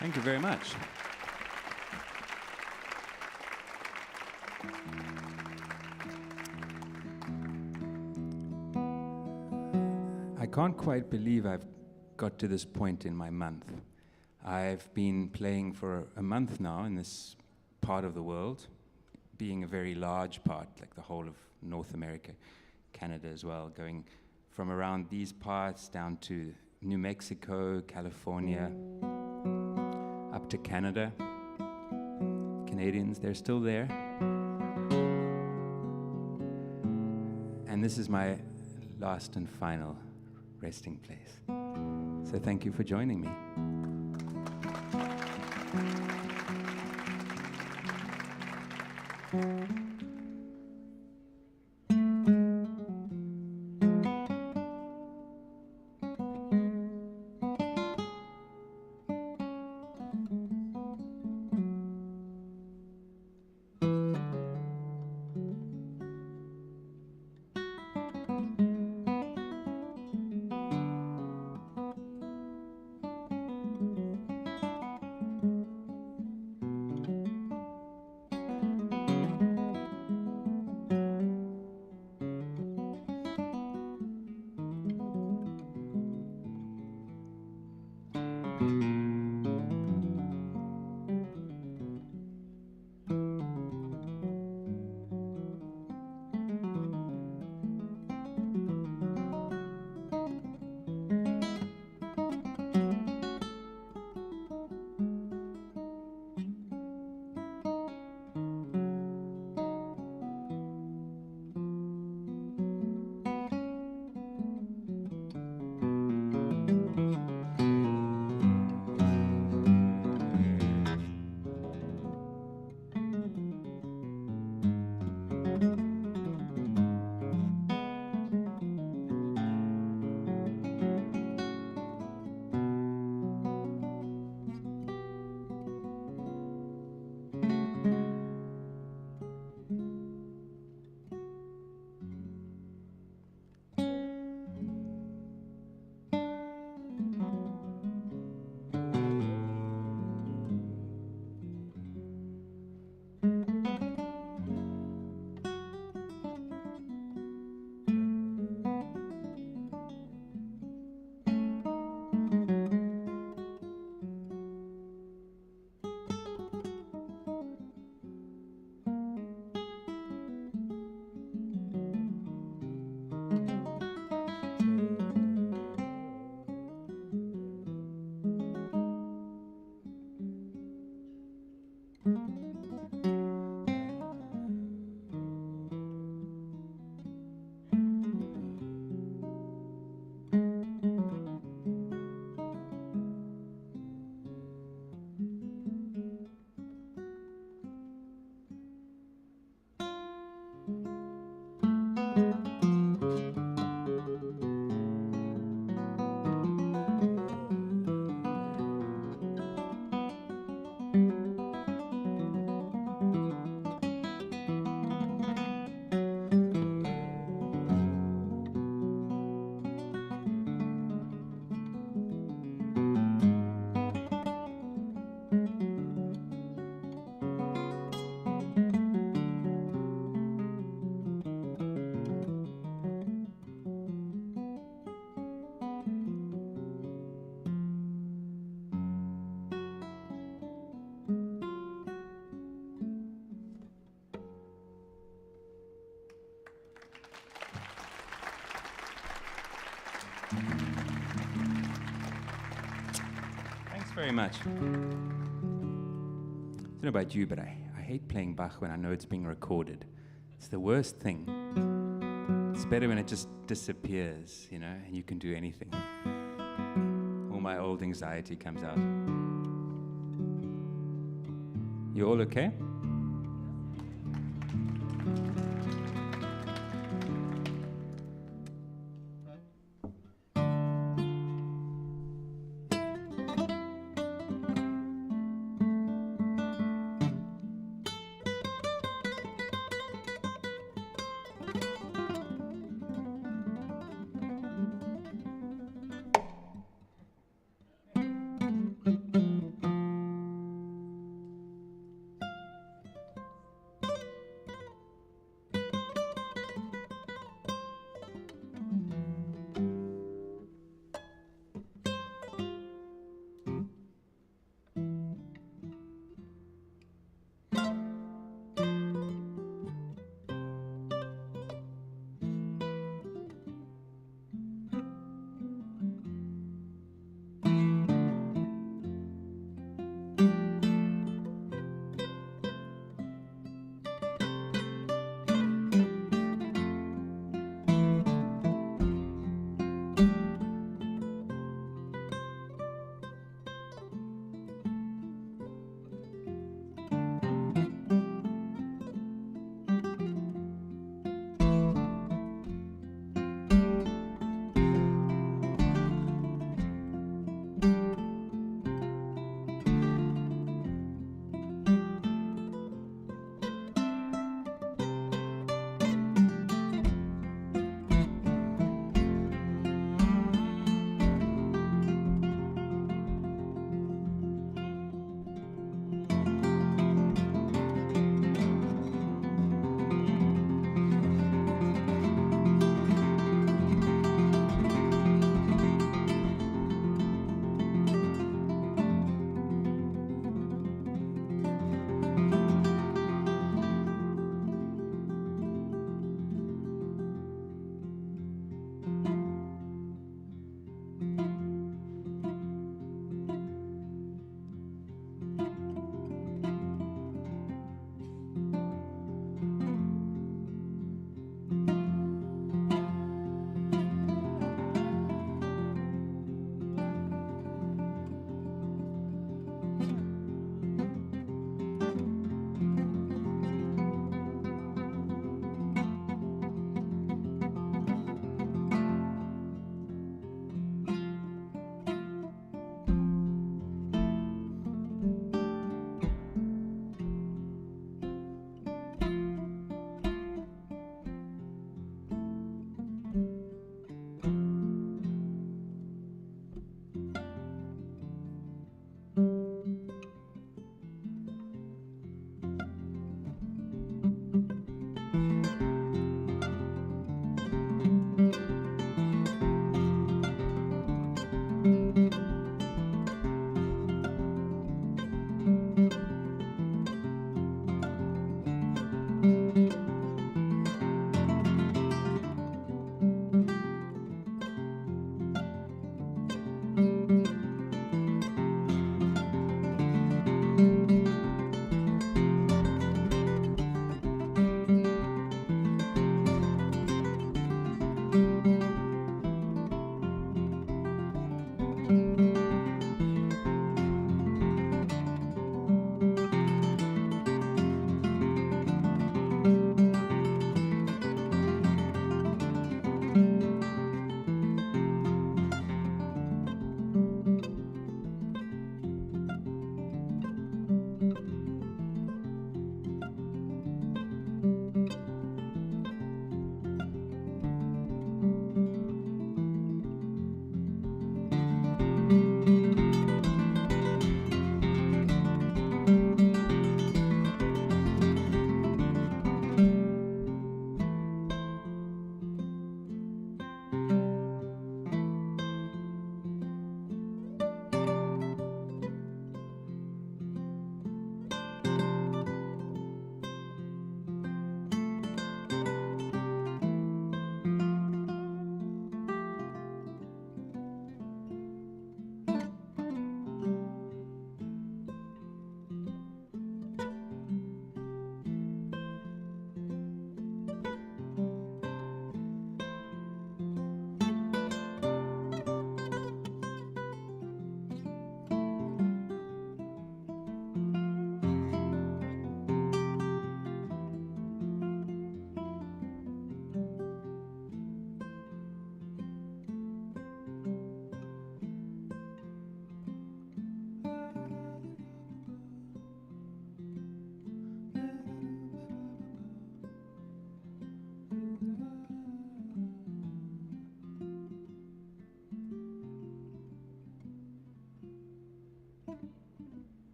Thank you very much. I can't quite believe I've got to this point in my month. I've been playing for a month now in this part of the world, being a very large part, like the whole of North America, Canada as well, going from around these parts down to New Mexico, California, up to Canada. Canadians, they're still there. And this is my last and final resting place. So thank you for joining me. Thanks very much. I don't know about you, but I hate playing Bach when I know it's being recorded. It's the worst thing. It's better when it just disappears, you know, and you can do anything. All my old anxiety comes out. You all okay?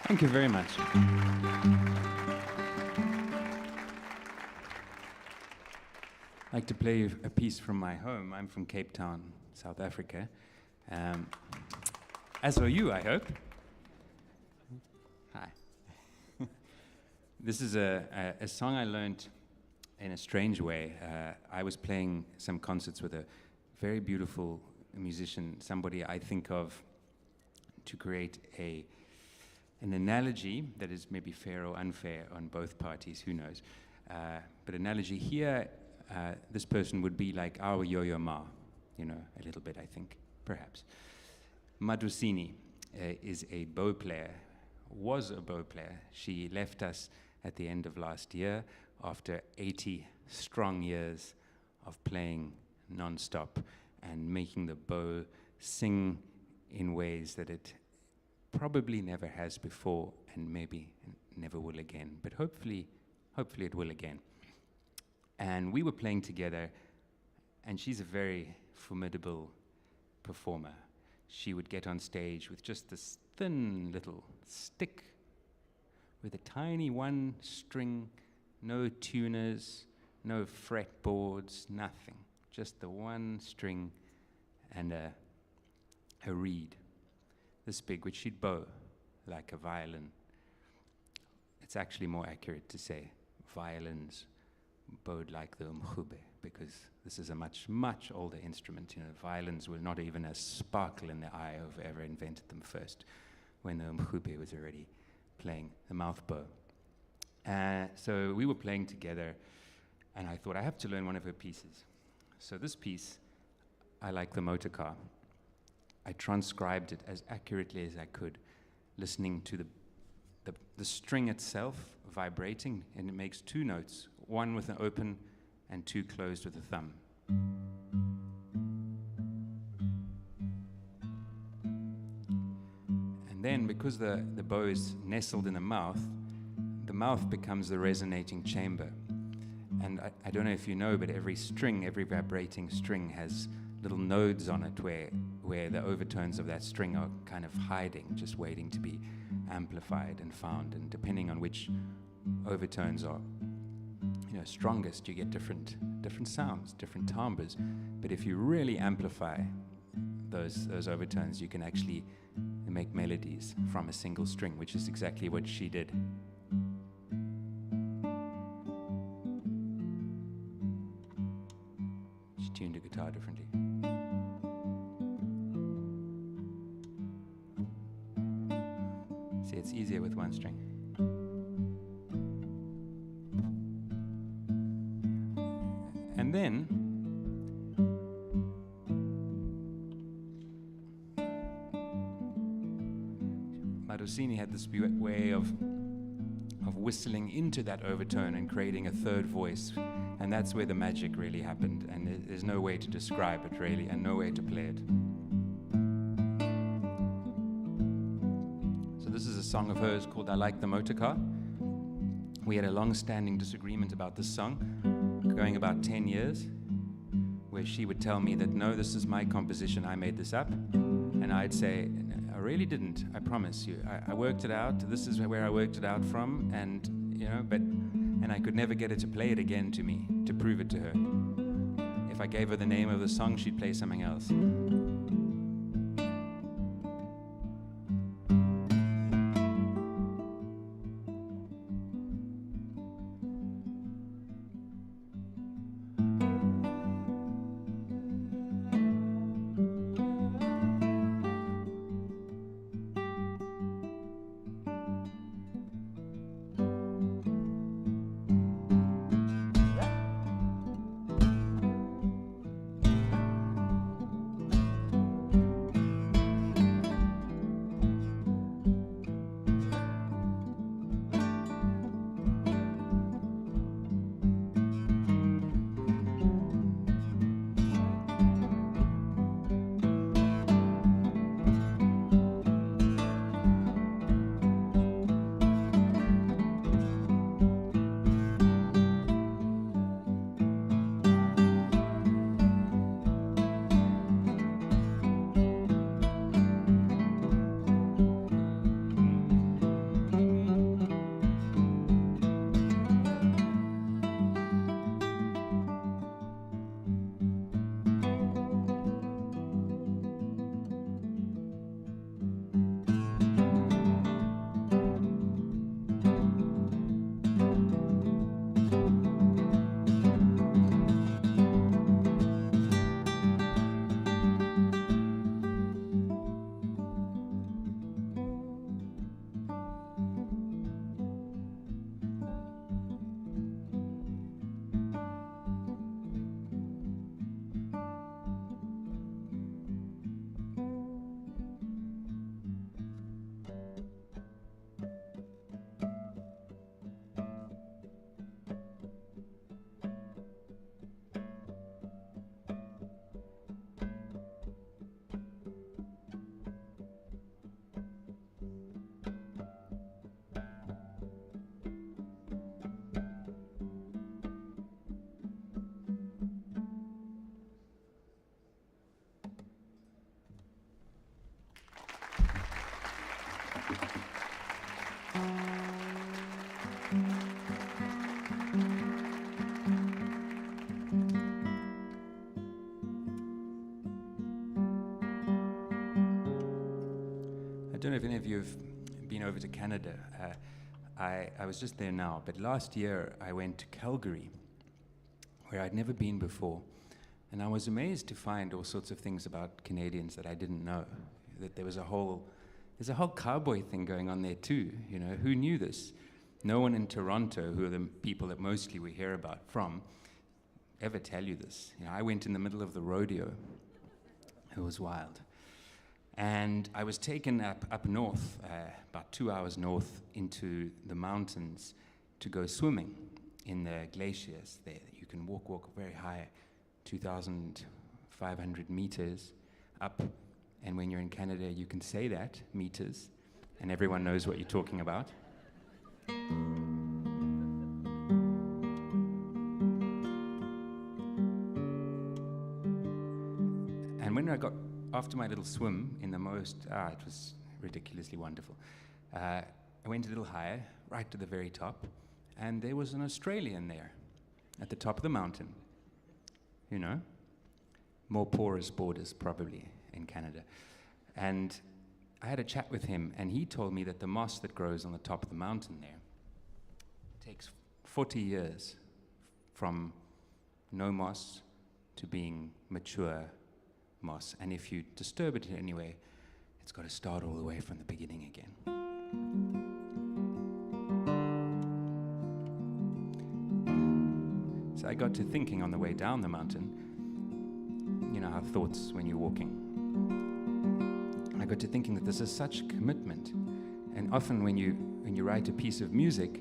Thank you very much. I'd like to play a piece from my home. I'm from Cape Town, South Africa. As are you, I hope. Hi. This is a song I learned in a strange way. I was playing some concerts with a very beautiful musician, somebody I think of to create an analogy that is maybe fair or unfair on both parties, who knows. But analogy here, this person would be like our Yo-Yo Ma, a little bit, I think, perhaps. Madusini is a bow player, was a bow player. She left us at the end of last year after 80 strong years of playing non-stop and making the bow sing in ways that it probably never has before and maybe never will again, but hopefully it will again. And we were playing together, and she's a very formidable performer. She would get on stage with just this thin little stick with a tiny one string, no tuners, no fretboards, nothing. Just the one string and a reed, this big, which she'd bow like a violin. It's actually more accurate to say violins bowed like the umkhube, because this is a much, much older instrument. Violins were not even a sparkle in the eye of whoever invented them first, when the umkhube was already playing the mouth bow. So we were playing together, and I thought, I have to learn one of her pieces. So this piece, I like the motor car. I transcribed it as accurately as I could, listening to the string itself vibrating, and it makes two notes, one with an open and two closed with a thumb. And then, because the bow is nestled in the mouth becomes the resonating chamber. And I don't know if you know, but every vibrating string has little nodes on it where the overtones of that string are kind of hiding, just waiting to be amplified and found. And depending on which overtones are strongest, you get different sounds, different timbres. But if you really amplify those overtones, you can actually make melodies from a single string, which is exactly what she did. She tuned the guitar differently. See, it's easier with one string. And then Marosini had this way of whistling into that overtone and creating a third voice, and that's where the magic really happened, and there's no way to describe it really, and no way to play it. So this is a song of hers called I Like the Motor Car. We had a long-standing disagreement about this song, going about 10 years, where she would tell me that, no, this is my composition, I made this up. And I'd say, I really didn't, I promise you. I worked it out, this is where I worked it out from, and, and I could never get her to play it again to me, to prove it to her. If I gave her the name of the song, she'd play something else. don't know if any of you have been over to Canada. I was just there now, but last year I went to Calgary, where I'd never been before, and I was amazed to find all sorts of things about Canadians that I didn't know. That there's a whole cowboy thing going on there too. You know, who knew this? No one in Toronto, who are the people that mostly we hear about from, ever tell you this. You know, I went in the middle of the rodeo. It was wild. And I was taken up north, about 2 hours north, into the mountains to go swimming in the glaciers there. You can walk very high, 2,500 meters up. And when you're in Canada, you can say that, meters, and everyone knows what you're talking about. And when I got after my little swim in the most, it was ridiculously wonderful. I went a little higher, right to the very top, and there was an Australian there at the top of the mountain. You know, more porous borders probably in Canada. And I had a chat with him, and he told me that the moss that grows on the top of the mountain there takes 40 years from no moss to being mature moss, and if you disturb it in any way, it's got to start all the way from the beginning again. So I got to thinking on the way down the mountain, you know, how thoughts when you're walking. I got to thinking that this is such commitment, and often when you write a piece of music,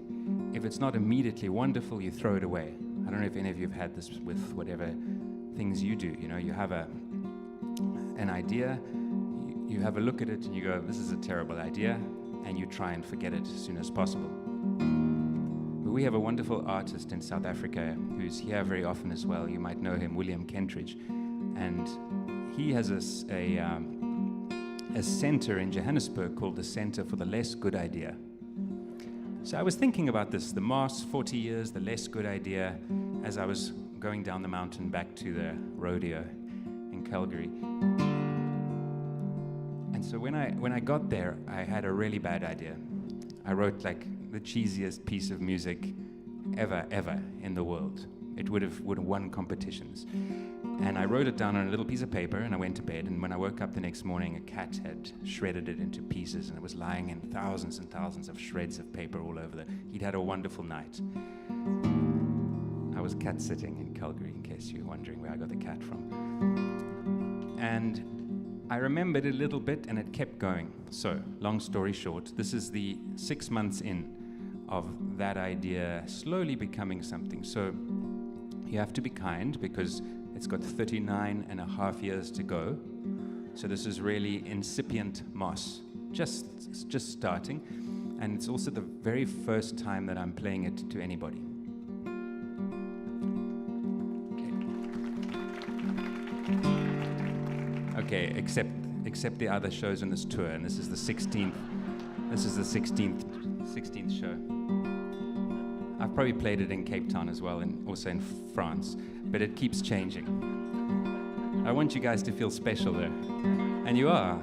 if it's not immediately wonderful, you throw it away. I don't know if any of you have had this with whatever things you do. You know, you have an idea, you have a look at it and you go, this is a terrible idea, and you try and forget it as soon as possible. But we have a wonderful artist in South Africa who's here very often as well. You might know him, William Kentridge, and he has a center in Johannesburg called the Center for the Less Good Idea. So I was thinking about this, the moss, 40 years, the less good idea, as I was going down the mountain back to the rodeo in Calgary. And so when I got there, I had a really bad idea. I wrote like the cheesiest piece of music ever in the world. It would have won competitions. And I wrote it down on a little piece of paper, and I went to bed, and when I woke up the next morning, a cat had shredded it into pieces, and it was lying in thousands and thousands of shreds of paper all over there. He'd had a wonderful night. I was cat sitting in Calgary, in case you're wondering where I got the cat from. And I remembered a little bit, and it kept going. So, long story short, this is the 6 months in of that idea slowly becoming something. So you have to be kind, because it's got 39 and a half years to go. So this is really incipient moss, just starting. And it's also the very first time that I'm playing it to anybody. Okay, except the other shows on this tour, and this is the 16th. This is the 16th show. I've probably played it in Cape Town as well, and also in France, but it keeps changing. I want you guys to feel special there, and you are.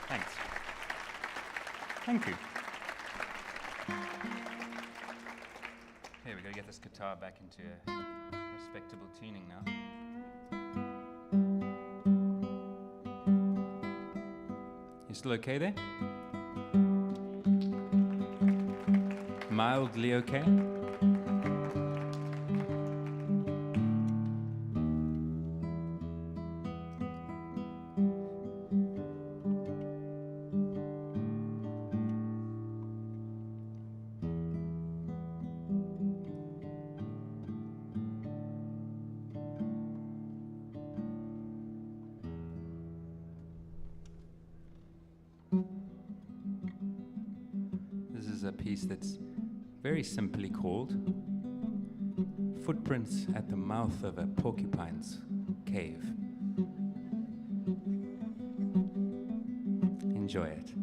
Thanks. Thank you. Here, we got to get this guitar back into a respectable tuning now. You still okay there? Mildly okay? This is a piece that's very simply called Footprints at the Mouth of a Porcupine's Cave. Enjoy it.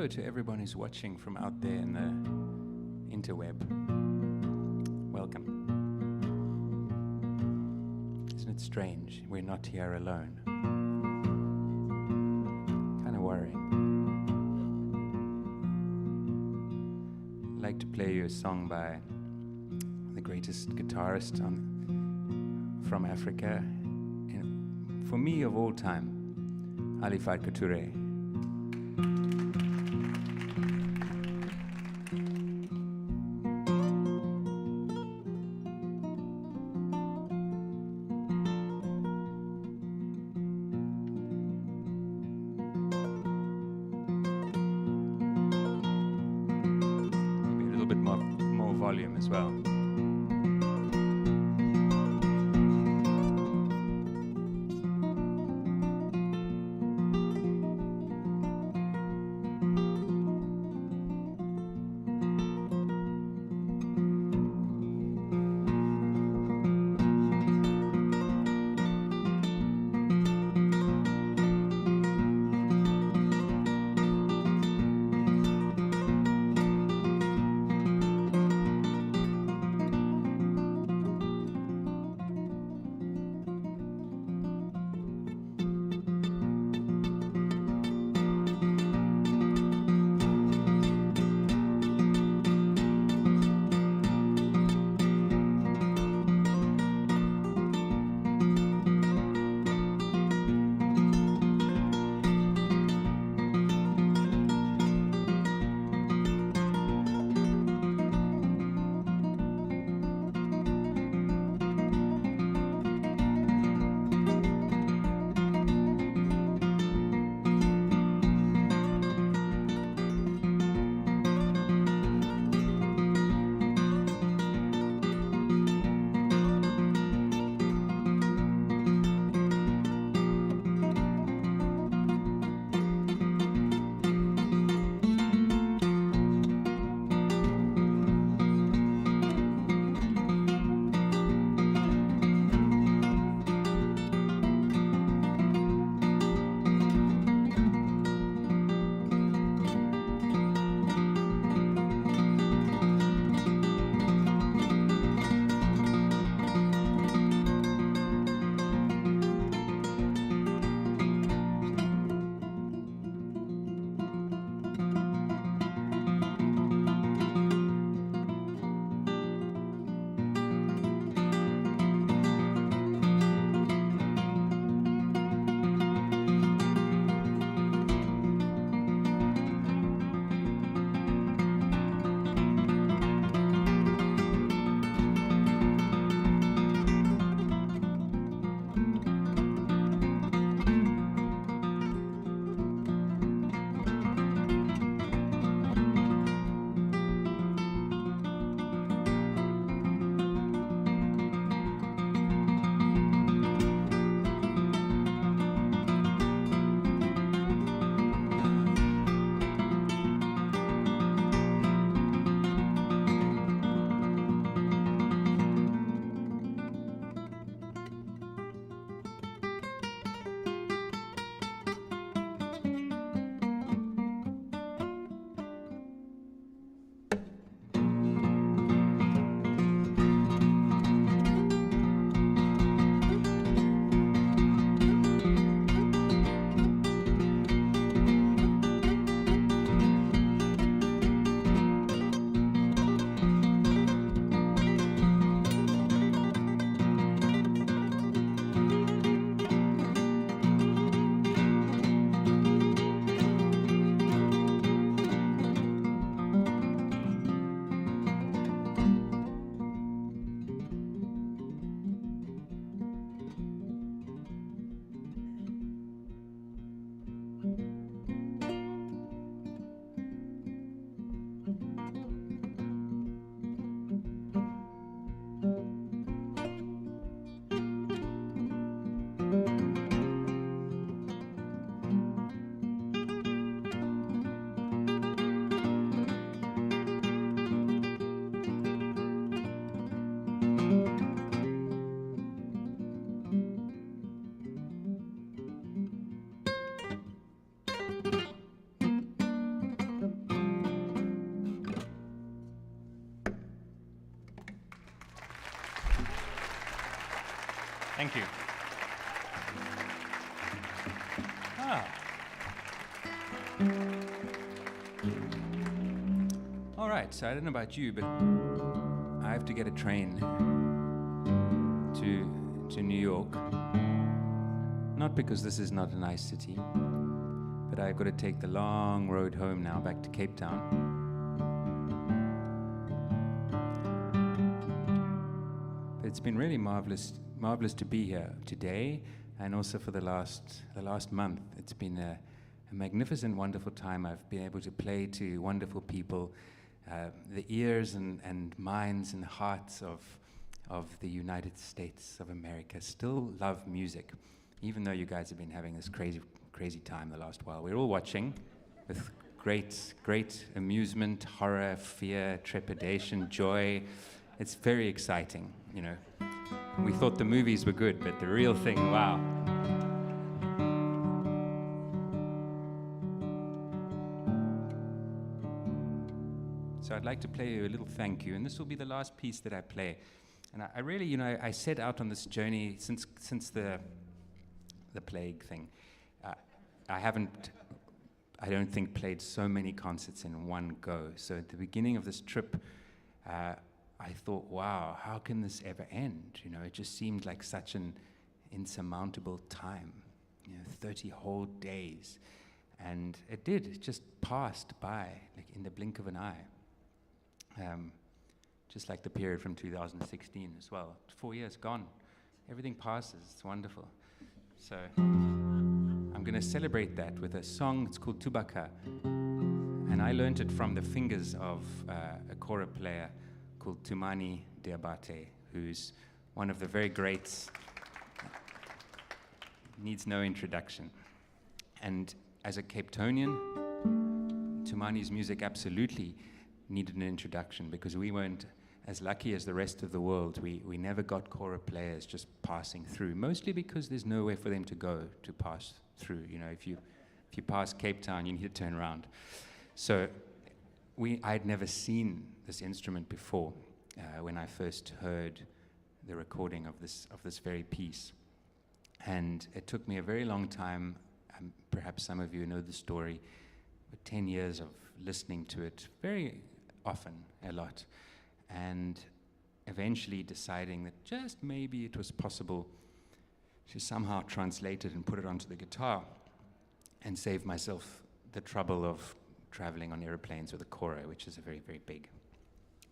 hello to everyone who's watching from out there in the interweb. Welcome. Isn't it strange? We're not here alone. Kind of worrying. I'd like to play you a song by the greatest guitarist from Africa, for me of all time, Alifat Couture. Maybe a little bit more volume as well. Thank you. Ah. All right, so I don't know about you, but I have to get a train to New York. Not because this is not a nice city, but I've got to take the long road home now back to Cape Town. But it's been really marvelous to be here today, and also for the last month. It's been a magnificent, wonderful time. I've been able to play to wonderful people. The ears and minds and hearts of the United States of America still love music, even though you guys have been having this crazy time the last while. We're all watching with great amusement, horror, fear, trepidation, joy. It's very exciting, you know. We thought the movies were good, but the real thing, wow. So I'd like to play you a little thank you, and this will be the last piece that I play. And I really, you know, I set out on this journey since the plague thing. I don't think, played so many concerts in one go. So at the beginning of this trip, I thought, wow, how can this ever end? You know, it just seemed like such an insurmountable time, you know, 30 whole days. And it did, it just passed by, like in the blink of an eye. Just like the period from 2016 as well. 4 years gone. Everything passes, it's wonderful. So I'm going to celebrate that with a song. It's called Tubaka, and I learned it from the fingers of a kora player called Tumani Diabate, who's one of the very greats. Needs no introduction. And as a Cape Townian, Tumani's music absolutely needed an introduction, because we weren't as lucky as the rest of the world. We never got kora players just passing through, mostly because there's nowhere for them to go to pass through. You know, if you pass Cape Town, you need to turn around. So I'd never seen this instrument before when I first heard the recording of this very piece. And it took me a very long time, perhaps some of you know the story, but 10 years of listening to it very often, a lot, and eventually deciding that just maybe it was possible to somehow translate it and put it onto the guitar and save myself the trouble of traveling on airplanes with a kora, which is a very, very big,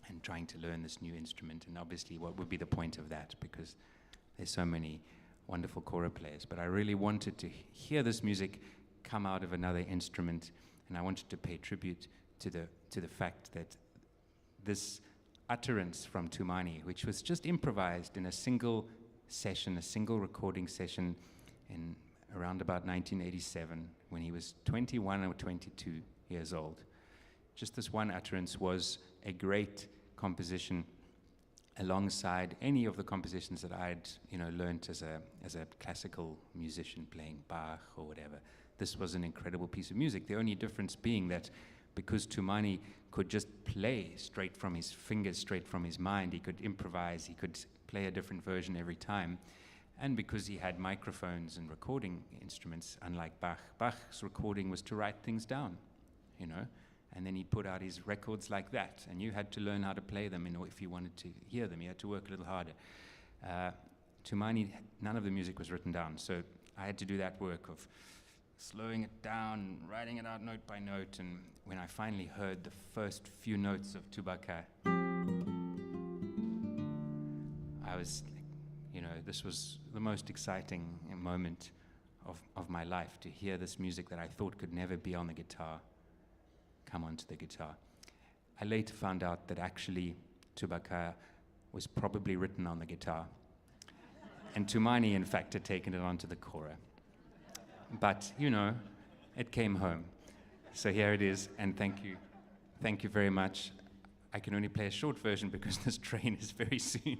and trying to learn this new instrument. And obviously, what would be the point of that? Because there's so many wonderful kora players. But I really wanted to hear this music come out of another instrument, and I wanted to pay tribute to the fact that this utterance from Tumani, which was just improvised in a single session, a single recording session in around about 1987, when he was 21 or 22 years old. Just this one utterance was a great composition alongside any of the compositions that I'd, you know, learned as a classical musician playing Bach or whatever. This was an incredible piece of music. The only difference being that because Tumani could just play straight from his fingers, straight from his mind, he could improvise, he could play a different version every time. And because he had microphones and recording instruments, unlike Bach, Bach's recording was to write things down, you know, and then he'd put out his records like that, and you had to learn how to play them, if you wanted to hear them. You had to work a little harder. Tumani, none of the music was written down, so I had to do that work of slowing it down, writing it out note by note. And when I finally heard the first few notes of Tubaka, I was, you know, this was the most exciting moment of my life, to hear this music that I thought could never be on the guitar come onto the guitar. I later found out that actually Tubaka was probably written on the guitar, and Tumani, in fact, had taken it onto the kora. But, you know, it came home. So here it is, and thank you. Thank you very much. I can only play a short version because this train is very soon.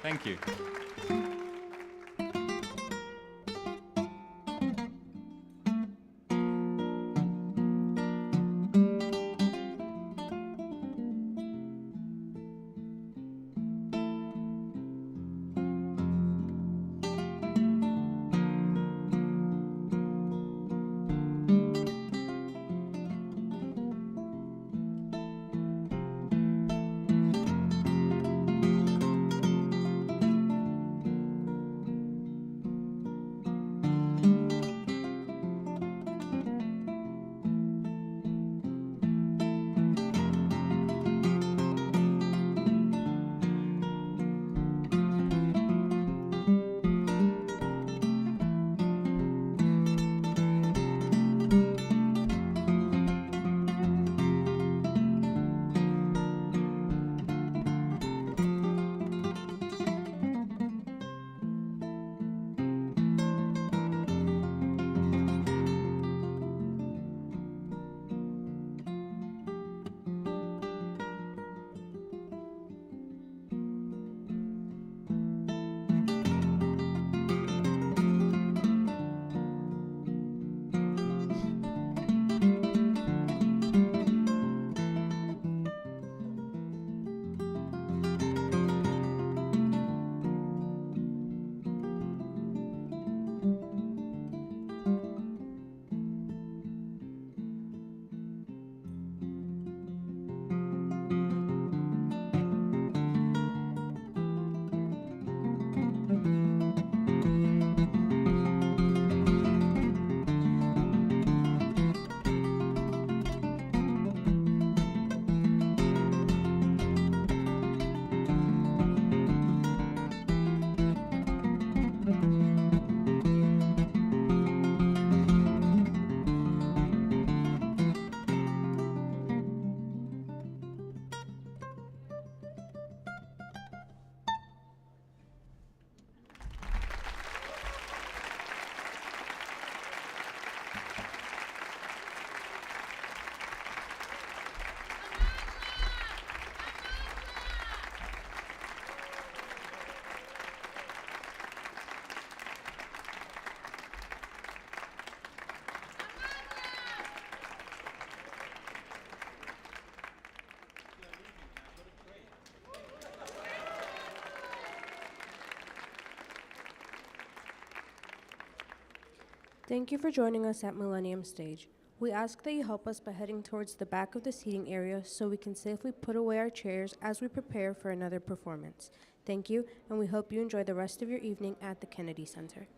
Thank you. Thank you for joining us at Millennium Stage. We ask that you help us by heading towards the back of the seating area so we can safely put away our chairs as we prepare for another performance. Thank you, and we hope you enjoy the rest of your evening at the Kennedy Center.